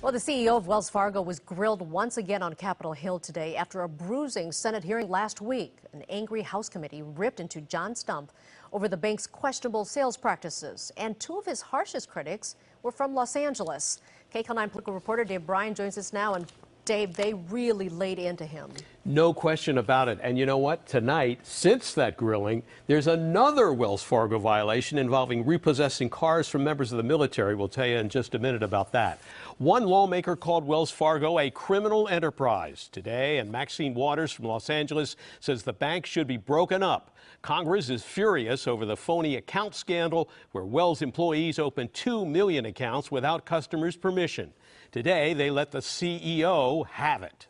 Well, the CEO of Wells Fargo was grilled once again on Capitol Hill today after a bruising Senate hearing last week. An angry House committee ripped into John Stump over the bank's questionable sales practices. And two of his harshest critics were from Los Angeles. KCAL9 political reporter Dave Bryan joins us now. And Dave, they really laid into him. No question about it. And you know what? Tonight, since that grilling, there's another Wells Fargo violation involving repossessing cars from members of the military. We'll tell you in just a minute about that. One lawmaker called Wells Fargo a criminal enterprise today, and Maxine Waters from Los Angeles says the bank should be broken up. Congress is furious over the phony account scandal where Wells employees opened 2 million accounts without customers' permission. Today, they let the CEO have it.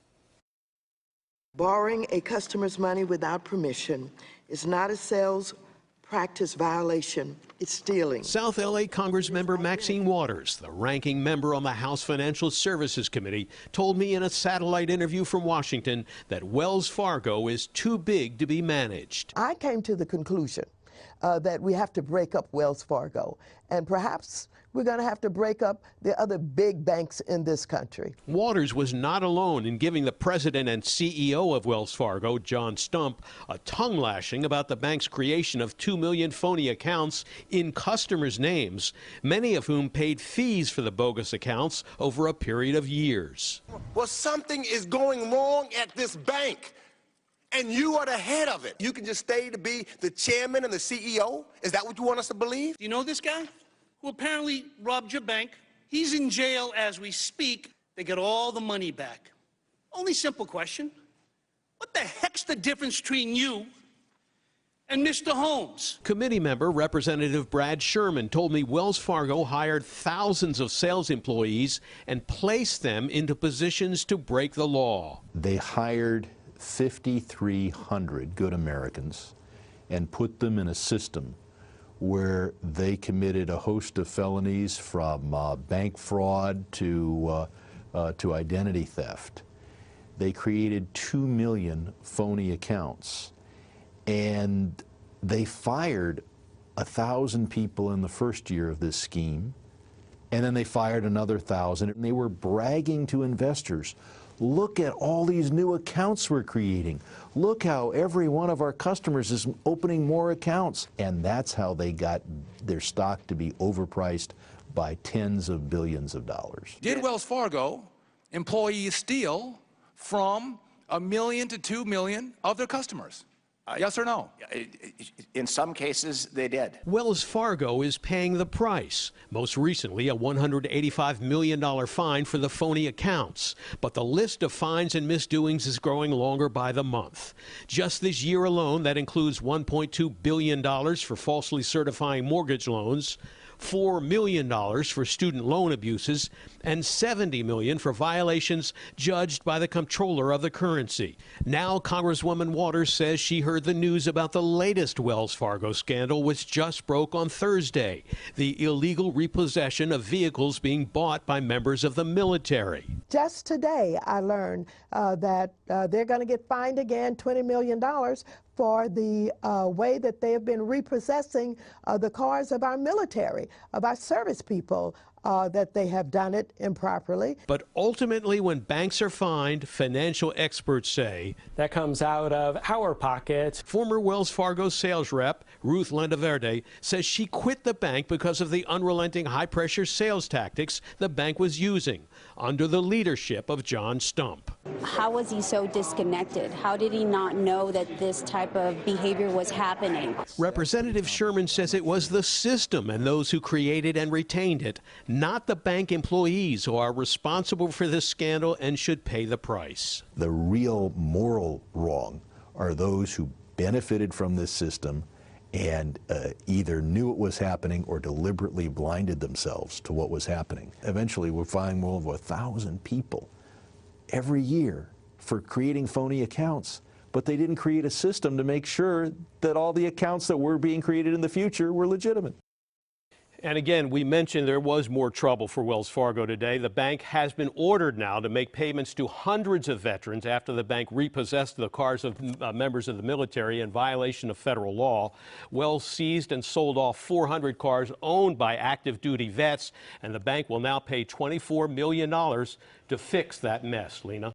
Borrowing a customer's money without permission is not a sales practice violation. It's stealing. South LA Congressmember Maxine Waters, the ranking member on the House Financial Services Committee, told me in a satellite interview from Washington that Wells Fargo is too big to be managed. I came to the conclusion that we have to break up Wells Fargo, and perhaps we're going to have to break up the other big banks in this country. Waters was not alone in giving the president and CEO of Wells Fargo, John Stump, a tongue lashing about the bank's creation of 2 million phony accounts in customers' names, many of whom paid fees for the bogus accounts over a period of years. Well, something is going wrong at this bank, and you are the head of it. You can just stay to be the chairman and the CEO? Is that what you want us to believe? You know this guy who apparently robbed your bank? He's in jail as we speak. They get all the money back. Only simple question. What the heck's the difference between you and Mr. Holmes? Committee member Representative Brad Sherman told me Wells Fargo hired thousands of sales employees and placed them into positions to break the law. They hired 5,300 good Americans and put them in a system where they committed a host of felonies from bank fraud to identity theft. They created 2 million phony accounts, and they fired 1,000 people in the first year of this scheme, and then they fired another 1,000, and they were bragging to investors, look at all these new accounts we're creating. Look how every one of our customers is opening more accounts. And that's how they got their stock to be overpriced by tens of billions of dollars. Did Wells Fargo employees steal from 1 million to 2 million of their customers? Yes or no? In some cases, they did. Wells Fargo is paying the price. Most recently, a $185 million fine for the phony accounts. But the list of fines and misdoings is growing longer by the month. Just this year alone, that includes $1.2 billion for falsely certifying mortgage loans, $4 million for student loan abuses, and $70 million for violations judged by the comptroller of the currency. Now, Congresswoman Waters says she heard the news about the latest Wells Fargo scandal, which just broke on Thursday, the illegal repossession of vehicles being bought by members of the military. Just today, I learned that they're going to get fined again $20 million for the way that they have been repossessing the cars of our military, of our service people, that they have done it improperly. But ultimately, when banks are fined, financial experts say that comes out of our pockets. Former Wells Fargo sales rep Ruth Landaverde says she quit the bank because of the unrelenting high-pressure sales tactics the bank was using under the leadership of John Stump. How was he so disconnected? How did he not know that this type of behavior was happening? Representative Sherman says it was the system and those who created and retained it, not the bank employees, who are responsible for this scandal and should pay the price. The real moral wrong are those who benefited from this system and either knew it was happening or deliberately blinded themselves to what was happening. Eventually, we're finding more than 1,000 people every year for creating phony accounts, but they didn't create a system to make sure that all the accounts that were being created in the future were legitimate. And again, we mentioned there was more trouble for Wells Fargo today. The bank has been ordered now to make payments to hundreds of veterans after the bank repossessed the cars of members of the military in violation of federal law. Wells seized and sold off 400 cars owned by active duty vets, and the bank will now pay $24 million to fix that mess. Lena.